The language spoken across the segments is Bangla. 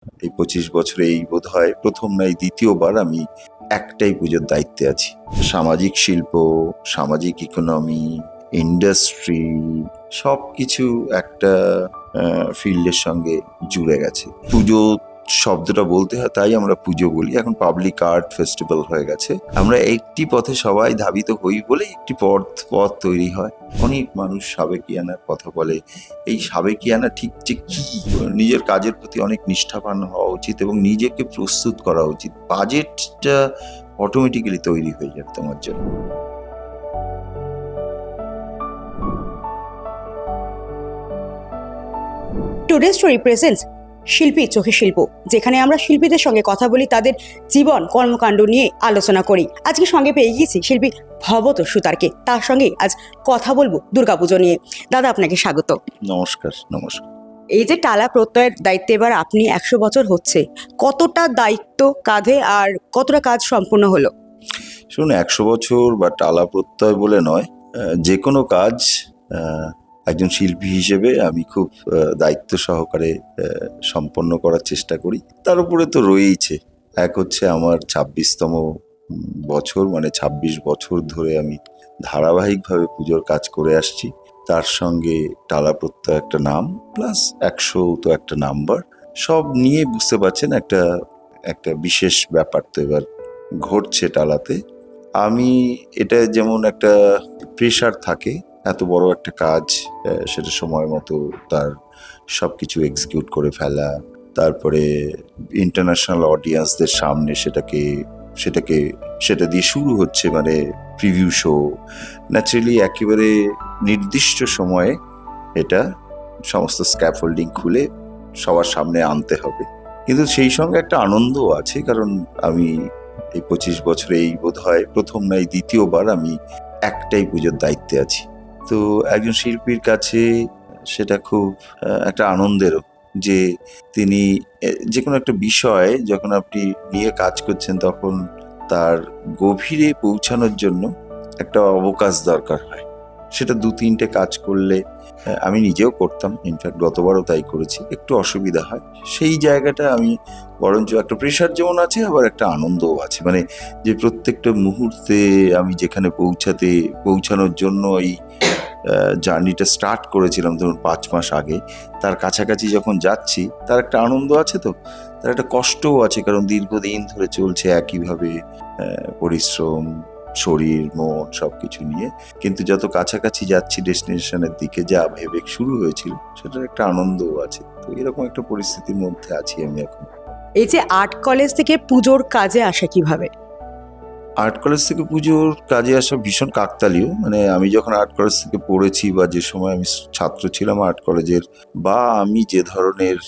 এই 25 বছরে এই বোধহয় প্রথম নয় দ্বিতীয়বার আমি একটাই পুজোর দায়িত্বে আছি। সামাজিক শিল্প, সামাজিক ইকোনমি, ইন্ডাস্ট্রি সবকিছু একটা ফিল্ডের সঙ্গে জুড়ে গেছে। পুজো শব্দটা বলতে হয় তাই আমরা পুজো বলি। এখন পাবলিক আর্ট ফেস্টিভ্যাল হয়ে গেছে। আমরা একটি পথে সবাই ধাবিত হই বলে একটি পথ তৈরি হয়। অনেক মানুষ সাবেকিয়ানার কথা বলে। এই সাবেকিয়ানা ঠিক যে কি, নিজের কাজের প্রতি অনেক নিষ্ঠাবান হওয়া উচিত এবং নিজেকে প্রস্তুত করা উচিত। বাজেটটা অটোমেটিক্যালি তৈরি হয়ে যাবে তোমার জন্য। টুডে স্টোরি প্রেজেন্টস শিল্পী চোখে শিল্প, যেখানে আমরা শিল্পীদের সঙ্গে কথা বলি, তাদের জীবন কর্মকাণ্ড নিয়ে আলোচনা করি। আজকে সঙ্গে পেয়ে গিয়েছি শিল্পী ভবত সুতারকে। তার সঙ্গে আজ কথা বলবো দুর্গাপুজো নিয়ে। দাদা, আপনাকে স্বাগত। নমস্কার। নমস্কার। এই যে টালা প্রত্যয়ের দায়িত্বে এবার আপনি 100 বছর হচ্ছে, কতটা দায়িত্ব কাঁধে আর কতটা কাজ সম্পূর্ণ হলো? শুনুন, 100 বছর বা টালা প্রত্যয় বলে নয়, যে কোনো কাজ একজন শিল্পী হিসেবে আমি খুব দায়িত্ব সহকারে সম্পন্ন করার চেষ্টা করি। তার উপরে তো রয়েইছে, এক হচ্ছে আমার 26তম বছর, মানে 26 বছর ধরে আমি ধারাবাহিকভাবে পুজোর কাজ করে আসছি। তার সঙ্গে টালা প্রত্যয় একটা নাম, প্লাস 100 তো একটা নাম্বার। সব নিয়ে বুঝতে পারছেন একটা বিশেষ ব্যাপার তো এবার ঘটছে টালাতে। আমি এটা যেমন একটা প্রেশার থাকে, এত বড় একটা কাজ, সেটা সময় মতো তার সবকিছু এক্সিকিউট করে ফেলা, তারপরে ইন্টারন্যাশনাল অডিয়েন্সদের সামনে সেটা দিয়ে শুরু হচ্ছে, মানে প্রিভিউ শো। ন্যাচারালি একেবারে নির্দিষ্ট সময়ে এটা সমস্ত স্ক্যাফোল্ডিং খুলে সবার সামনে আনতে হবে। কিন্তু সেই সঙ্গে একটা আনন্দও আছে, কারণ আমি এই 25 বছরে এই বোধহয় প্রথম নয় দ্বিতীয়বার আমি একটাই পুজোর দায়িত্বে আছি। তো একজন শিল্পীর কাছে সেটা খুব একটা আনন্দেরও, যে তিনি যে কোনো একটা বিষয় যখন আপনি নিয়ে কাজ করছেন তখন তার গভীরে পৌঁছানোর জন্য একটা অবকাশ দরকার হয়। সেটা 2-3টে কাজ করলে, আমি নিজেও করতাম, ইনফ্যাক্ট গতবারও তাই করেছি, একটু অসুবিধা হয়। সেই জায়গাটা আমি বরঞ্চ একটা প্রেশার যেমন আছে, আবার একটা আনন্দও আছে, মানে যে প্রত্যেকটা মুহূর্তে আমি যেখানে পৌঁছানোর জন্য এই জার্নিটা স্টার্ট করেছিলাম ধরুন 5 মাস আগে, তার কাছাকাছি যখন যাচ্ছি তার একটা আনন্দ আছে, তো তার একটা কষ্টও আছে, কারণ দীর্ঘদিন ধরে চলছে একইভাবে পরিশ্রম, শরীর মন সবকিছু নিয়ে। কিন্তু যত কাছাকাছি যাচ্ছি ডেস্টিনেশনের দিকে, যা আবেগ শুরু হয়েছিল সেটার একটা আনন্দও আছে। তো এরকম একটা পরিস্থিতির মধ্যে আছি আমি এখন। এই যে আর্ট কলেজ থেকে পুজোর কাজে আসা কিভাবে? আর্ট কলেজ থেকে পুজোর কাজে আসা ভীষণ কাকতালীয়। মানে আমি যখন আর্ট কলেজ থেকে পড়েছি, বা যে সময় আমি ছাত্র ছিলাম আর্ট কলেজের, বা আমি যে ধরনের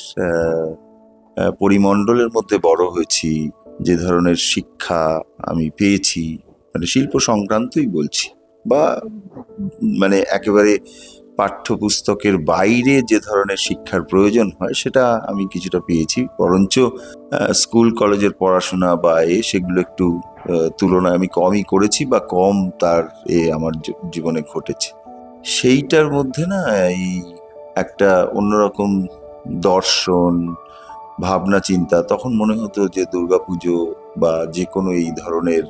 পরিমণ্ডলের মধ্যে বড় হয়েছি, যে ধরনের শিক্ষা আমি পেয়েছি, মানে শিল্প সংক্রান্তই বলছি, বা মানে একেবারে পাঠ্যপুস্তকের বাইরে যে ধরনের শিক্ষার প্রয়োজন হয় সেটা আমি কিছুটা পেয়েছি। বরঞ্চ স্কুল কলেজের পড়াশোনা বা সেগুলো একটু তুলনায় আমি কমই করেছি, বা কম তার আমার জীবনে ঘটেছে। সেইটার মধ্যে না এই একটা অন্যরকম দর্শন, ভাবনা চিন্তা, তখন মনে হতো যে দুর্গাপুজো বা যে কোনো এই ধরনের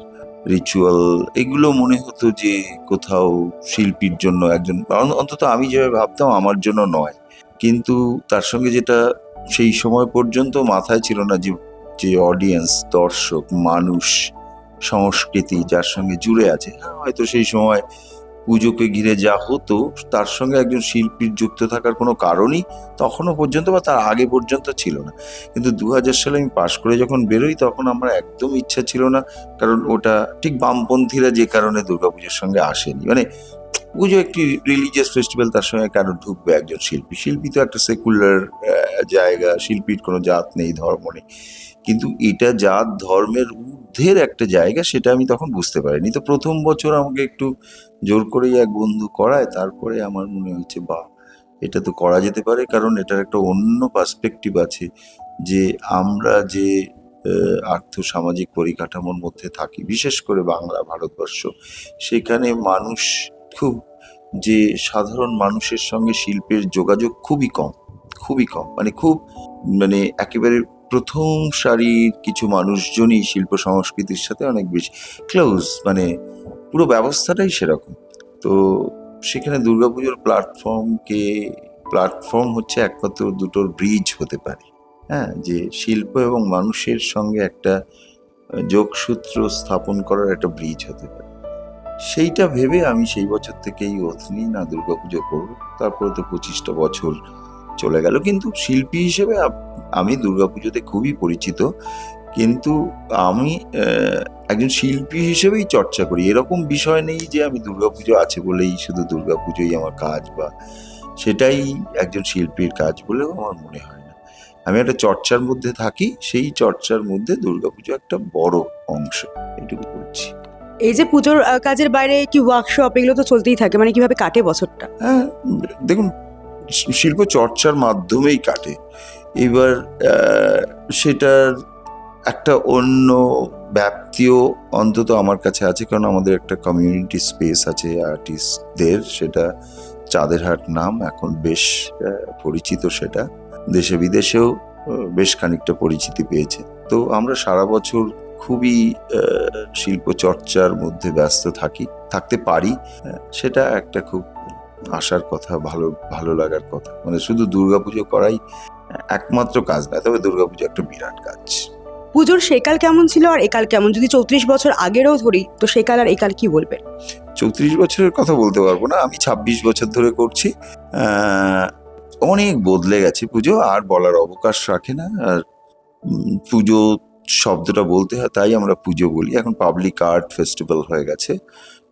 রিচুয়াল, এগুলো মনে হতো যে কোথাও শিল্পীর জন্য, একজন অন্তত আমি যেভাবে ভাবতাম আমার জন্য নয়। কিন্তু তার সঙ্গে যেটা সেই সময় পর্যন্ত মাথায় ছিল না, যে অডিয়েন্স, দর্শক, মানুষ, সংস্কৃতি যার সঙ্গে জুড়ে আছে, হয়তো সেই সময় পুজোকে ঘিরে যা হতো তার সঙ্গে একজন শিল্পীর যুক্ত থাকার কোনো কারণই তখনও পর্যন্ত বা তার আগে পর্যন্ত ছিল না। কিন্তু 2000 সালে আমি পাশ করে যখন বেরোই, তখন আমার একদম ইচ্ছা ছিল না, কারণ ওটা ঠিক বামপন্থীরা যে কারণে দুর্গাপুজোর সঙ্গে আসেনি। মানে পুজো একটি রিলিজিয়াস ফেস্টিভ্যাল, তার সঙ্গে কেন ঢুকবে একজন শিল্পী? শিল্পী তো একটা সেকুলার জায়গা, শিল্পীর কোনো জাত নেই, ধর্ম নেই। কিন্তু এটা জাত ধর্মের ঊর্ধ্বের একটা জায়গা, সেটা আমি তখন বুঝতে পারিনি। তো প্রথম বছর আমাকে একটু জোর করেই এক বন্ধু করায়, তারপরে আমার মনে হচ্ছে বাহ, এটা তো করা যেতে পারে, কারণ এটার একটা অন্য পার্সপেক্টিভ আছে, যে আমরা যে আর্থসামাজিক পরিকাঠামোর মধ্যে থাকি, বিশেষ করে বাংলা ভারতবর্ষ, সেখানে মানুষ খুব, যে সাধারণ মানুষের সঙ্গে শিল্পের যোগাযোগ খুবই কম, খুবই কম, মানে খুব, মানে একেবারে প্রথম সারির কিছু মানুষজনই শিল্প সংস্কৃতির সাথে অনেক বেশি ক্লোজ, মানে পুরো ব্যবস্থাটাই সেরকম। তো সেখানে দুর্গাপুজোর প্ল্যাটফর্ম হচ্ছে একমাত্র দুটোর ব্রিজ হতে পারে। হ্যাঁ, যে শিল্প এবং মানুষের সঙ্গে একটা যোগসূত্র স্থাপন করার একটা ব্রিজ হতে পারে। সেইটা ভেবে আমি সেই বছর থেকেই ওথ নিই, না দুর্গাপুজো করবো। তারপরে তো 25টা বছর চলে গেল। কিন্তু শিল্পী হিসেবে আমি দুর্গাপুজোতে খুবই পরিচিত, কিন্তু আমি একজন শিল্পী হিসেবেই চর্চা করি। এরকম বিষয় নেই যে আমি দুর্গাপুজো আছে বলেই শুধু দুর্গাপুজোই আমার কাজ, বা সেটাই একজন শিল্পীর কাজ বলেও আমার মনে হয় না। আমি একটা চর্চার মধ্যে থাকি, সেই চর্চার মধ্যে দুর্গাপুজো একটা বড় অংশ, এটুকু বলছি। এই যে পুজোর কাজের বাইরে কি ওয়ার্কশপ এগুলো তো চলতেই থাকে, মানে কিভাবে কাটে বছরটা? হ্যাঁ, দেখুন, শিল্প চর্চার মাধ্যমেই কাটে। এবার সেটার একটা অন্য ব্যাপ্তিও অন্তত আমার কাছে আছে, কারণ আমাদের একটা কমিউনিটি স্পেস আছে আর্টিস্টদের, সেটা চাঁদেরহাট নাম, এখন বেশ পরিচিত। সেটা দেশে বিদেশেও বেশ খানিকটা পরিচিতি পেয়েছে। তো আমরা সারা বছর খুবই শিল্প চর্চার মধ্যে ব্যস্ত থাকতে পারি। সেটা একটা খুব আশার কথা, ভালো লাগার কথা। মানে শুধু দুর্গাপুজো করাই একমাত্র কাজ না, তবে দুর্গাপুজো একটা বিরাট কাজ। পুজোর সেকাল কেমন ছিল আর একাল কেমন, যদি 34 বছর আগেরও ধরি, তো সেকাল আর একাল কি বলবেন? 34 বছরের কথা বলতে পারবো না, আমি 26 বছর ধরে করছি। অনেক বদলে গেছে পুজো, আর বলার অবকাশ রাখে না। আর পুজো শব্দটা বলতে হয়, তাই আমরা পুজো বলি। এখন পাবলিক আর্ট ফেস্টিভ্যাল হয়ে গেছে,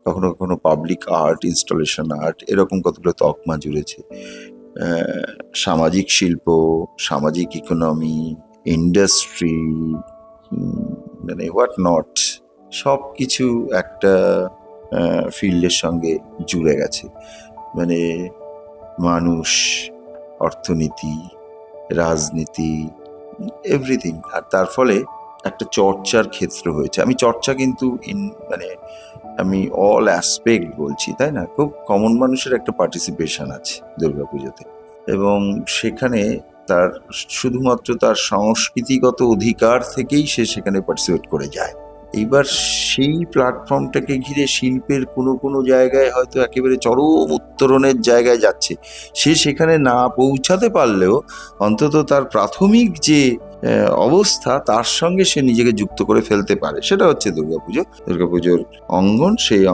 কখনো কখনো পাবলিক আর্ট, ইনস্টলেশন আর্ট, এরকম কতগুলো তকমা জুড়েছে। সামাজিক শিল্প, সামাজিক ইকোনমি, ইন্ডাস্ট্রি, মানে হোয়াট নট, সব কিছু একটা ফিল্ডের সঙ্গে জুড়ে গেছে। মানে মানুষ, অর্থনীতি, রাজনীতি, এভরিথিং। আর তার ফলে একটা চর্চার ক্ষেত্র হয়েছে। আমি চর্চা কিন্তু মানে আমি অল অ্যাসপেক্ট বলছি, তাই না? খুব কমন মানুষের একটা পার্টিসিপেশন আছে দুর্গাপুজোতে, এবং সেখানে তার শুধুমাত্র তার সংস্কৃতিগত অধিকার থেকেই সে সেখানে পার্টিসিপেট করে যায়। এইবার সেই প্ল্যাটফর্মটাকে ঘিরে শিল্পের কোনো জায়গায় হয়তো একেবারে চরম উত্তরণের জায়গায় যাচ্ছে। সে সেখানে না পৌঁছাতে পারলেও অন্তত তার প্রাথমিক যে অবস্থা, তার সঙ্গে সে নিজেকে যুক্ত করে ফেলতে পারে। সেটা হচ্ছে দুর্গাপুজোর অঙ্গন। সেই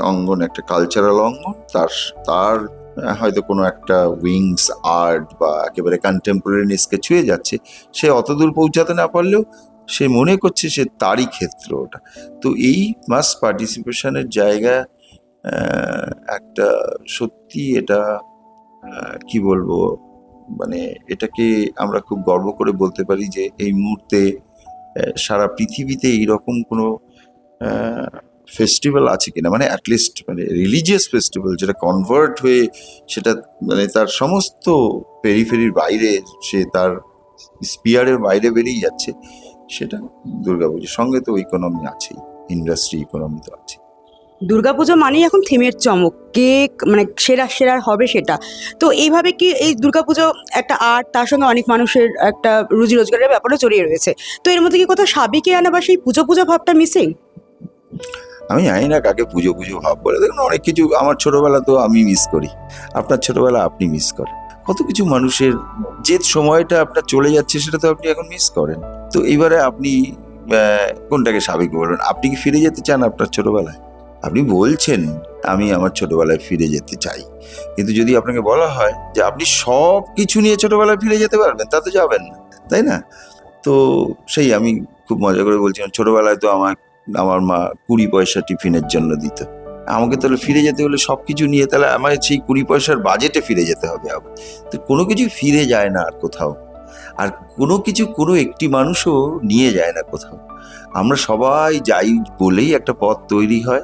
অঙ্গন একটা কালচারাল অঙ্গন। তার হয়তো কোনো একটা উইংস আর্ট বা একেবারে কন্টেম্পোরারিনেসকে ছুঁয়ে যাচ্ছে। সে অতদূর পৌঁছাতে না পারলেও সে মনে করছে সে তারই ক্ষেত্র ওটা। তো এই মাস পার্টিসিপেশনের জায়গা একটা সত্যি, এটা কি বলবো, মানে এটাকে আমরা খুব গর্ব করে বলতে পারি যে এই মুহূর্তে সারা পৃথিবীতে এইরকম কোনো ফেস্টিভ্যাল আছে কিনা, মানে অ্যাটলিস্ট মানে রিলিজিয়াস ফেস্টিভ্যাল যেটা কনভার্ট হয়ে সেটা মানে তার সমস্ত পেরিফেরির বাইরে, সে তার স্পিয়ারের বাইরে বেরিয়ে যাচ্ছে, সেটা দুর্গাপুজোর সঙ্গে তো ইকোনমি আছেই, ইন্ডাস্ট্রি ইকোনমি তো আছে। দুর্গাপুজো মানেই এখন থিমের চমক, কে মানে সেরা হবে সেটা। তো এইভাবে কি এই দুর্গাপুজো একটা আর্ট, তার সঙ্গে অনেক মানুষের একটা রুজি রোজগারের ব্যাপারও জড়িয়ে রয়েছে। তো এর মধ্যে কি কোথাও সাবিকে আনা বা সেই পুজো ভাবটা মিসিং? আমি জানি না কাকে পুজো ভাব বলে। দেখুন, অনেক কিছু আমার ছোটবেলা তো আমি মিস করি, আপনার ছোটবেলা আপনি মিস করেন, কত কিছু মানুষের যে সময়টা আপনার চলে যাচ্ছে সেটা তো আপনি এখন মিস করেন। তো এবারে আপনি কোনটাকে সাবেক বলবেন? আপনি কি ফিরে যেতে চান আপনার ছোটবেলায়? আপনি বলছেন আমি আমার ছোটবেলায় ফিরে যেতে চাই, কিন্তু যদি আপনাকে বলা হয় যে আপনি সব কিছু নিয়ে ছোটবেলায় ফিরে যেতে পারবেন, তা তো যাবেন না, তাই না? তো সেই আমি খুব মজা করে বলছিলাম, ছোটবেলায় তো আমার মা 20 পয়সা টিফিনের জন্য দিত। আমাকে তাহলে ফিরে যেতে হলে সবকিছু নিয়ে, তাহলে আমার সেই 20 পয়সার বাজেটে ফিরে যেতে হবে আবার। তো কোনো কিছু ফিরে যায় না আর কোথাও, আর কোনো একটি মানুষও নিয়ে যায় না কোথাও। আমরা সবাই যাই বলেই একটা পথ তৈরি হয়,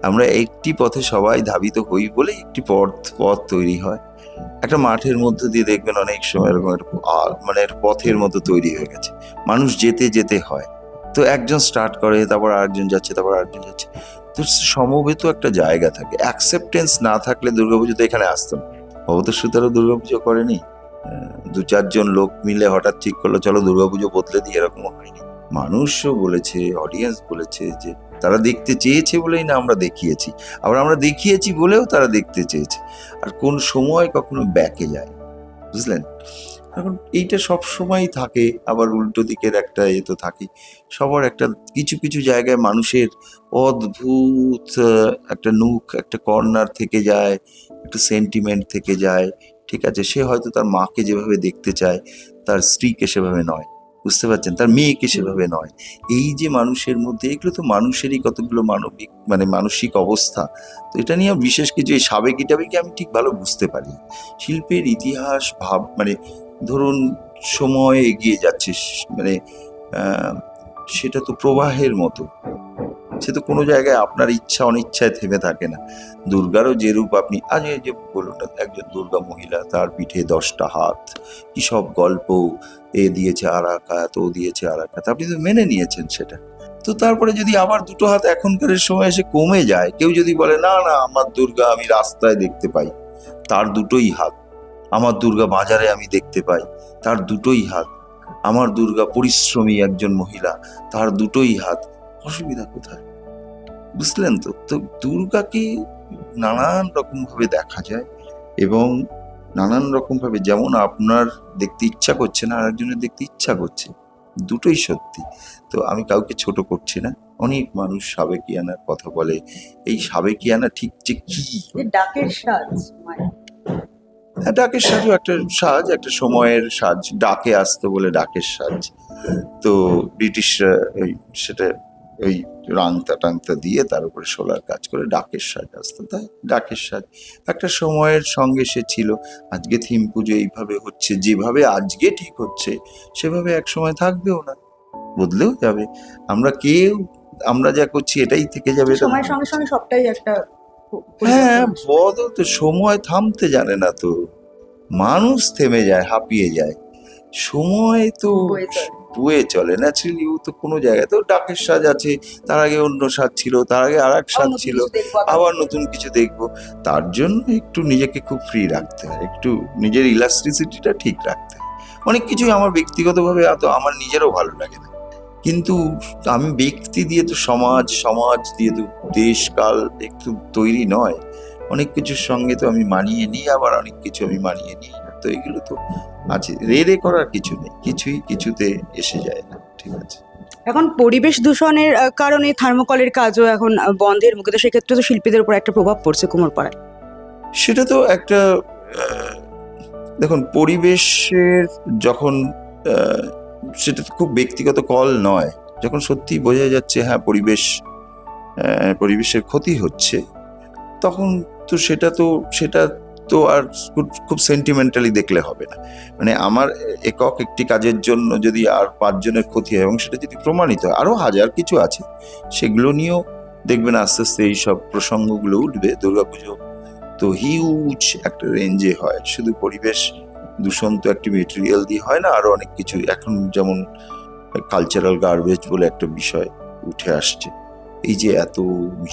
আমরা একটি পথে সবাই ধাবিত হই বলেই একটি পথ তৈরি হয়। একটা মাঠের মধ্যে দিয়ে দেখবেন অনেক সময় এরকম মানে একটা পথের মতো তৈরি হয়ে গেছে, মানুষ যেতে হয়। তো একজন স্টার্ট করে, তারপর আরেকজন যাচ্ছে, তারপর আরেকজন যাচ্ছে। তো সমবেত একটা জায়গা থাকে। অ্যাকসেপ্টেন্স না থাকলে দুর্গাপুজো তো এখানে আসতো না। ভবতোষ সুতারও দুর্গাপুজো করেনি, দু চারজন লোক মিলে হঠাৎ ঠিক করলো চলো দুর্গাপুজো বদলে দিই, এরকমও হয়নি। মানুষও বলেছে, অডিয়েন্স বলেছে যে তারা দেখতে চেয়েছে বলেই না আমরা দেখিয়েছি, আবার আমরা দেখিয়েছি বলেও তারা দেখতে চেয়েছে। আর কোন সময় কখনো ব্যাকে যায়, বুঝলেন? এখন এইটা সব সময় থাকে, আবার উল্টো দিকের একটা তো থাকে। সবার একটা কিছু কিছু জায়গায় মানুষের অদ্ভুত একটা নুক, একটা কর্নার থেকে যায়, একটা সেন্টিমেন্ট থেকে যায়। ঠিক আছে, সে হয়তো তার মাকে যেভাবে দেখতে চায়, তার স্ত্রীকে সেভাবে নয়, বুঝতে পারছেন, তার মেয়েকে সেভাবে নয়। এই যে মানুষের মধ্যে, এগুলো তো মানুষেরই কতগুলো মানবিক মানসিক অবস্থা। তো এটা নিয়ে বিশেষ কিছু এই সাবেকি টাবেকি আমি ঠিক ভালো বুঝতে পারি। শিল্পের ইতিহাস ধরুন সময় এগিয়ে যাচ্ছে, সেটা তো প্রবাহের মতো, সে তো কোনো জায়গায় আপনার ইচ্ছা অনিচ্ছায় থেমে থাকে না। দুর্গারও যে রূপ আপনি আজ এই যে বলুন না, একজন দুর্গা মহিলা, তার পিঠে 10টা হাত, কি সব গল্প, এ দিয়েছে আরাকাত, ও দিয়েছে আরাকাত, আপনি তো মেনে নিয়েছেন সেটা। তো তারপরে যদি আবার 2টো হাত এখনকার সময় এসে কমে যায়, কেউ যদি বলে না না আমার দুর্গা আমি রাস্তায় দেখতে পাই, তার 2টোই হাত। আমার দুর্গা বাজারে আমি দেখতে পাই, তার 2টোই হাত। আমার দুর্গা পরিশ্রমী একজন মহিলা, তার 2টোই হাত। অসুবিধা কোথায়? বুঝলেন তো? তো দুর্গাকে নানান রকম ভাবে দেখা যায়, এবং নানান রকম ভাবে, যেমন আপনার দেখতে ইচ্ছা করছে না, আরেকজনের দেখতে ইচ্ছা করছে, 2টোই সত্যি। তো আমি কাউকে ছোট করছি না। অনেক মানুষ সাবেকিয়ানার কথা বলে, এই সাবেকিয়ানা ঠিক যে কি? ডাকের সাজ হ্যাঁ, ডাকের সাজও একটা সাজ, একটা সময়ের সাজ। ডাকে আসতো বলে ডাকের সাজ। তো ব্রিটিশরা সেটা ওই রাংতা টাংতা দিয়ে তার উপরে শোলার কাজ করে ডাকের সাজ আসতো, তাই ডাকের সাজ একটা সময়ের সঙ্গে সে ছিল। আজকে থিম পুজো এইভাবে হচ্ছে, যেভাবে আজকে ঠিক হচ্ছে সেভাবে এক সময় থাকবেও না, বদলেও যাবে। আমরা যা করছি এটাই থেকে যাবে, এটা সময়ের সঙ্গে সঙ্গে সবটাই একটা হ্যাঁ বদল তো, সময় থামতে জানে না তো, মানুষ থেমে যায়, হাঁপিয়ে যায়, সময় তো বয়ে চলে ন্যাচারালি। ও তো কোনো জায়গায় তো ডাকের সাজ আছে, তার আগে অন্য সাজ ছিল, তার আগে আর এক সাজ ছিল, আবার নতুন কিছু দেখবো। তার জন্য একটু নিজেকে খুব ফ্রি রাখতে হয়, একটু নিজের ইলাস্ট্রিসিটিটা ঠিক রাখতে হয়। অনেক কিছুই আমার ব্যক্তিগতভাবে আমার নিজেরও ভালো লাগে না, কিন্তু আমি ব্যক্তি দিয়ে তো সমাজ দিয়ে তো দেশ কাল একটু তৈরি নয়। অনেক কিছুর সঙ্গে তো আমি মানিয়ে নিই, আবার অনেক কিছু আমি মানিয়ে নিই না। তো এগুলো তো আছে, রে করার কিছু নেই, কিছুই কিছুতে এসে যায় না। ঠিক আছে, এখন পরিবেশ দূষণের কারণে থার্মোকলের কাজও এখন বন্ধের মুখে, তো সেক্ষেত্রে তো শিল্পীদের উপর একটা প্রভাব পড়ছে কুমোরপাড়ায়। সেটা তো একটা দেখুন, পরিবেশের যখন সেটা তো খুব ব্যক্তিগত কল নয়, যখন সত্যি বোঝা যাচ্ছে হ্যাঁ পরিবেশের ক্ষতি হচ্ছে, তখন তো সেটা তো আর খুব সেন্টিমেন্টালি দেখলে হবে না। মানে আমার একক একটি কাজের জন্য যদি আর 5 জনের ক্ষতি হয়, এবং সেটা যদি প্রমাণিত হয়, আরো হাজার কিছু আছে, সেগুলো নিয়েও দেখবেন আস্তে আস্তে এই সব প্রসঙ্গগুলো উঠবে। দুর্গাপুজো তো হিউজ একটা রেঞ্জে হয়, শুধু পরিবেশ দূষণ তো একটি মেটেরিয়াল দিয়ে হয় না, আরো অনেক কিছু। এখন যেমন কালচারাল গার্বেজ বলে একটা বিষয় উঠে আসছে, এই যে এত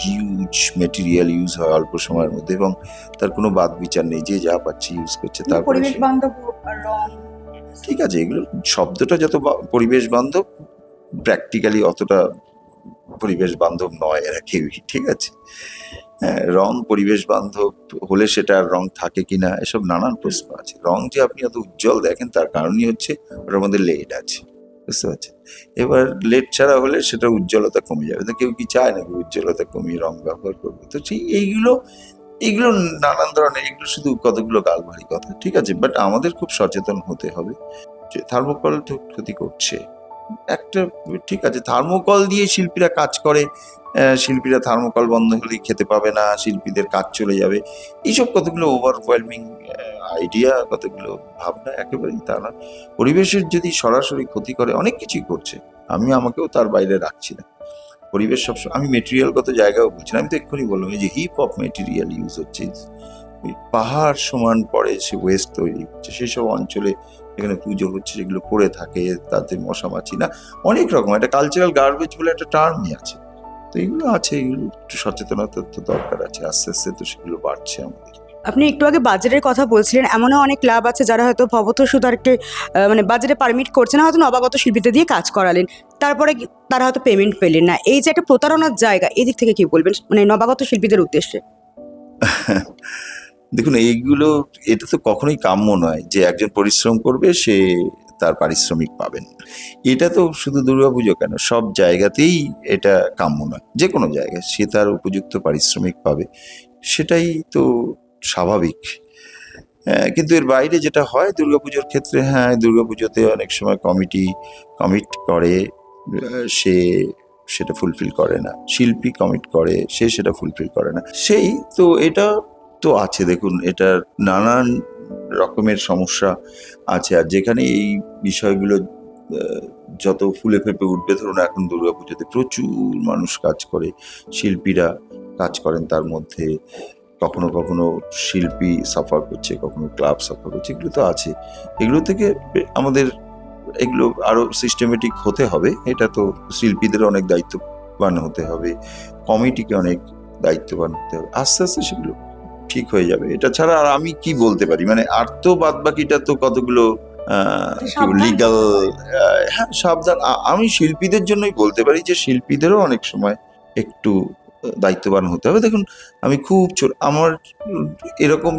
হিউজ মেটেরিয়াল ইউজ হয় অল্প সময়ের মধ্যে, এবং তার কোনো বাদ বিচার নেই, যে যা পাচ্ছে ইউজ করছে। তারপরে পরিবেশ বান্ধব রং, ঠিক আছে, এগুলো শব্দটা যত পরিবেশ বান্ধব, প্র্যাকটিক্যালি অতটা পরিবেশ বান্ধব নয় এরা কেউই। ঠিক আছে, হ্যাঁ, রং পরিবেশ বান্ধব হলে সেটা আর রং থাকে কিনা, এসব নানান প্রশ্ন আছে। রং যে আপনি এত উজ্জ্বল দেখেন, তার কারণই হচ্ছে ওটার মধ্যে লেড আছে, বুঝতে পারছেন? এবার লেড ছাড়া হলে সেটা উজ্জ্বলতা কমে যাবে। তো কেউ কি চায় নাকি উজ্জ্বলতা কমিয়ে রং ব্যবহার করবে? তো ঠিক এইগুলো নানান ধরনের, এগুলো শুধু কতগুলো গালভারি কথা। ঠিক আছে, বাট আমাদের খুব সচেতন হতে হবে যে থার্মোকল তো ক্ষতি করছে একটা। ঠিক আছে, থার্মোকল দিয়ে শিল্পীরা কাজ করে, শিল্পীরা থার্মোকল বন্ধ হলেই খেতে পাবে না, শিল্পীদের কাজ চলে যাবে, এইসব কতগুলো ওভারওয়েলমিং আইডিয়া, কতগুলো ভাবনা, একেবারেই তা না। পরিবেশের যদি সরাসরি ক্ষতি করে, অনেক কিছুই করছে, আমাকেও তার বাইরে রাখছি না। পরিবেশ সবসময়, আমি মেটেরিয়ালগত জায়গাও বলছি না, আমি তো এক্ষুনি বললাম এই যে হিপ হপ মেটেরিয়াল ইউজ হচ্ছে, পাহাড় সমান পরে সে ওয়েস্ট তৈরি হচ্ছে, সেসব অঞ্চলে যেখানে পুজো হচ্ছে সেগুলো পড়ে থাকে, তাতে মশামাছি না, অনেক রকম একটা কালচারাল গার্বেজ বলে একটা টার্মই আছে। তো এগুলো আছে, এগুলো একটু সচেতনতা তো দরকার আছে, আস্তে আস্তে তো সেগুলো বাড়ছে আমাদের। আপনি একটু আগে বাজেটের কথা বলছিলেন, এমনও অনেক ক্লাব আছে যারা হয়তো ভবত সুতারকে মানে বাজেটে পারমিট করছে না, হয়তো নবাগত শিল্পীদের দিয়ে কাজ করালেন, তারপরে তারা হয়তো পেমেন্ট পেলেন না। এই যে একটা প্রতারণার জায়গা, এদিক থেকে কি বলবেন মানে নবাগত শিল্পীদের উদ্দেশ্যে? দেখুন, এটা তো কখনোই কাম্য নয় যে একজন পরিশ্রম করবে, সে তার পারিশ্রমিক পাবেন না। এটা তো শুধু দুর্গাপুজো কেন, সব জায়গাতেই এটা কাম্য নয়। যে কোনো জায়গায় সে তার উপযুক্ত পারিশ্রমিক পাবে, সেটাই তো স্বাভাবিক। কিন্তু এর বাইরে যেটা হয় দুর্গাপুজোর ক্ষেত্রে, হ্যাঁ, দুর্গাপুজোতে অনেক সময় কমিটি কমিট করে, সে সেটা ফুলফিল করে না। শিল্পী কমিট করে, সে সেটা ফুলফিল করে না। সেই তো এটা তো আছে। দেখুন, এটার নানান রকমের সমস্যা আছে। আর যেখানে এই বিষয়গুলো যত ফুলে ফেঁপে উঠবে, ধরুন এখন দুর্গাপুজোতে প্রচুর মানুষ কাজ করে, শিল্পীরা কাজ করেন, তার মধ্যে কখনো কখনো শিল্পী সাফার করছে, কখনো ক্লাব সাফার করছে, এগুলো তো আছে। এগুলো থেকে আমাদের এগুলো আরো সিস্টেমেটিক হতে হবে। এটা তো শিল্পীদের অনেক দায়িত্ববান হতে হবে, কমিটিকে অনেক দায়িত্ববান হতে হবে। আস্তে আস্তে সেগুলো ঠিক হয়ে যাবে। এটা ছাড়া আর আমি কি বলতে পারি? মানে আর তো বাদ বাকিটা তো কতগুলো লিগাল। হ্যাঁ, সাবধান। আমি শিল্পীদের জন্যই বলতে পারি যে শিল্পীদেরও অনেক সময় একটু দায়িত্ববান হতে হবে। দেখুন, আমি খুব আমার এরকম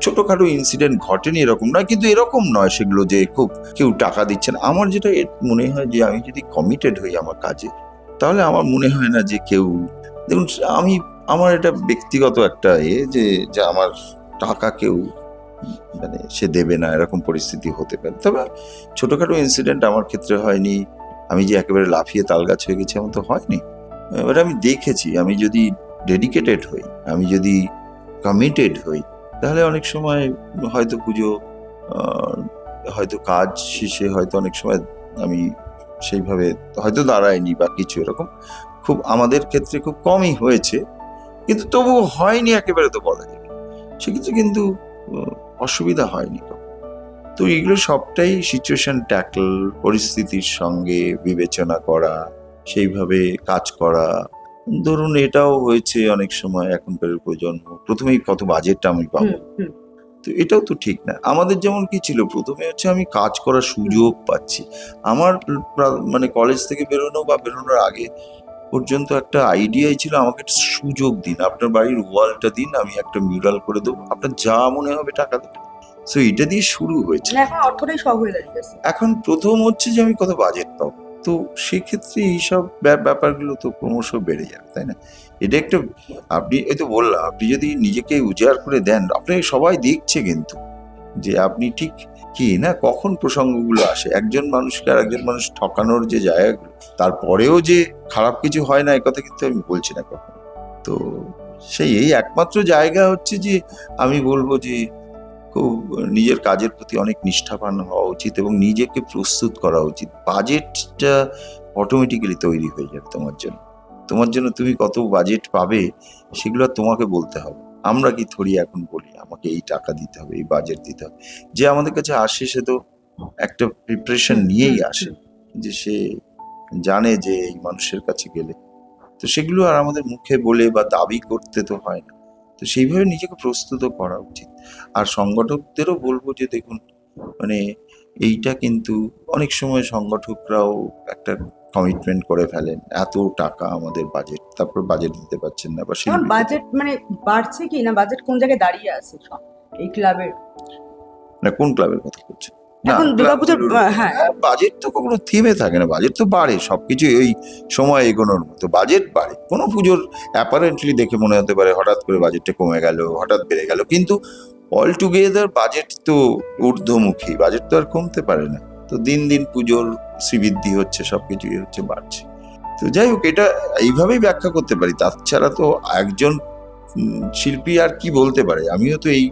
ছোটখাটো ইনসিডেন্ট ঘটেনি, এরকম নয়, কিন্তু এরকম নয় সেগুলো যে খুব কেউ টাকা দিচ্ছে না। আমার যেটা মনে হয় যে আমি যদি কমিটেড হই আমার কাজে, তাহলে আমার মনে হয় না যে কেউ, দেখুন, আমার এটা ব্যক্তিগত একটা যে আমার টাকা কেউ মানে সে দেবে না, এরকম পরিস্থিতি হতে পারে। তবে ছোটখাটো ইনসিডেন্ট আমার ক্ষেত্রে হয়নি। আমি যে একেবারে লাফিয়ে তাল গাছ হয়ে গেছি, এমন তো হয়নি। এবার আমি দেখেছি, আমি যদি ডেডিকেটেড হই, আমি যদি কমিটেড হই, তাহলে অনেক সময় হয়তো পুজো, হয়তো কাজ শেষে হয়তো অনেক সময় আমি সেইভাবে হয়তো দাঁড়াইনি বা কিছু এরকম, খুব আমাদের ক্ষেত্রে খুব কমই হয়েছে, কিন্তু তবুও হয়নি একেবারে তো বলা যাবে। সেক্ষেত্রে কিন্তু অসুবিধা হয়নি। তো এগুলো সবটাই সিচুয়েশন ট্যাকল, পরিস্থিতির সঙ্গে বিবেচনা করা, সেইভাবে কাজ করা। ধরুন, এটাও হয়েছে অনেক সময়, এখনকার প্রজন্ম প্রথমেই কত বাজেটটা আমি পাবো, তো এটাও তো ঠিক না। আমাদের যেমন কি ছিল, প্রথমে হচ্ছে আমি কাজ করার সুযোগ পাচ্ছি। আমার মানে কলেজ থেকে বেরোনো বা বেরোনোর আগে পর্যন্ত একটা আইডিয়াই ছিল, আমাকে একটা সুযোগ দিন, আপনার বাড়ির ওয়ালটা দিন, আমি একটা মিউরাল করে দেবো, আপনার যা মনে হবে টাকা দেবেন। সো এটা দিয়ে শুরু হয়েছে। এখন অর্থটাই সব হয়ে দাঁড়িয়েছে। এখন প্রথম হচ্ছে যে আমি কত বাজেট পাবো, তো সেক্ষেত্রে এইসব ব্যাপারগুলো তো ক্রমশ বেড়ে যাবে, তাই না? এটা একটা, আপনি এই তো বললাম, আপনি যদি নিজেকে উজাড় করে দেন, আপনাকে সবাই দেখছে কিন্তু যে আপনি ঠিক কি না, কখন প্রসঙ্গগুলো আসে, একজন মানুষকে আর একজন মানুষ ঠকানোর যে জায়গাগুলো, তারপরেও যে খারাপ কিছু হয় না, একথা কিন্তু আমি বলছি না কখনো। তো এই একমাত্র জায়গা হচ্ছে যে আমি বলবো যে খুব নিজের কাজের প্রতি অনেক নিষ্ঠাবান হওয়া উচিত এবং নিজেকে প্রস্তুত করা উচিত। বাজেটটা অটোমেটিক্যালি তৈরি হয়ে যাবে তোমার জন্য তুমি কত বাজেট পাবে সেগুলো তোমাকে বলতে হবে। আমরা কি থরি এখন বলি আমাকে এই টাকা দিতে হবে, এই বাজেট দিতে হবে? যে আমাদের কাছে আসে সে তো একটা প্রিপারেশন নিয়েই আসে, যে সে জানে যে এই মানুষের কাছে গেলে, তো সেগুলো আর আমাদের মুখে বলে বা দাবি করতে তো হয় না। তো সেইভাবে নিজেকে প্রস্তুত করা উচিত। আর সংগঠকদেরও বলবো যে দেখুন, মানে এইটা কিন্তু অনেক সময় সংগঠকরাও একটা কমিটমেন্ট করে ফেলেন, এত টাকা আমাদের বাজেট, তারপর বাজেট দিতে পারছেন না, বা এখন বাজেট মানে বাড়ছে কি না, বাজেট কোন জায়গায় দাঁড়িয়ে আছে এই ক্লাবের? না, কোন ক্লাবের কথা করছেন? না, এখন দুর্গাপুজোর হ্যাঁ, বাজেট তো কখনো থেমে থাকে না, বাজেট তো বাড়ে, সবকিছু এই সময় এগোনোর মতো বাজেট বাড়ে। কোনো পুজোর অ্যাপারেন্টলি দেখে মনে হতে পারে হঠাৎ করে বাজেটটা কমে গেল, হঠাৎ বেড়ে গেল, কিন্তু অল টুগেদার বাজেট তো ঊর্ধ্বমুখী, বাজেট তো আর কমতে পারে না। তো দিন দিন পুজোর শ্রীবৃদ্ধি হচ্ছে, সবকিছুই হচ্ছে, বাড়ছে। তো যাই হোক, এটা এইভাবেই ব্যাখ্যা করতে পারি। তাছাড়া তো একজন শিল্পী আর কি বলতে পারে? আমিও তো এই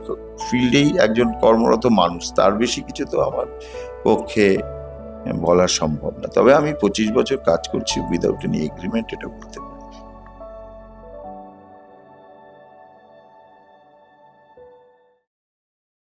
ফিল্ডেই একজন কর্মরত মানুষ, তার বেশি কিছু তো আমার পক্ষে বলা সম্ভব না। তবে আমি 25 বছর কাজ করছি উইদাউট এনি এগ্রিমেন্ট, এটা বলতে পারি।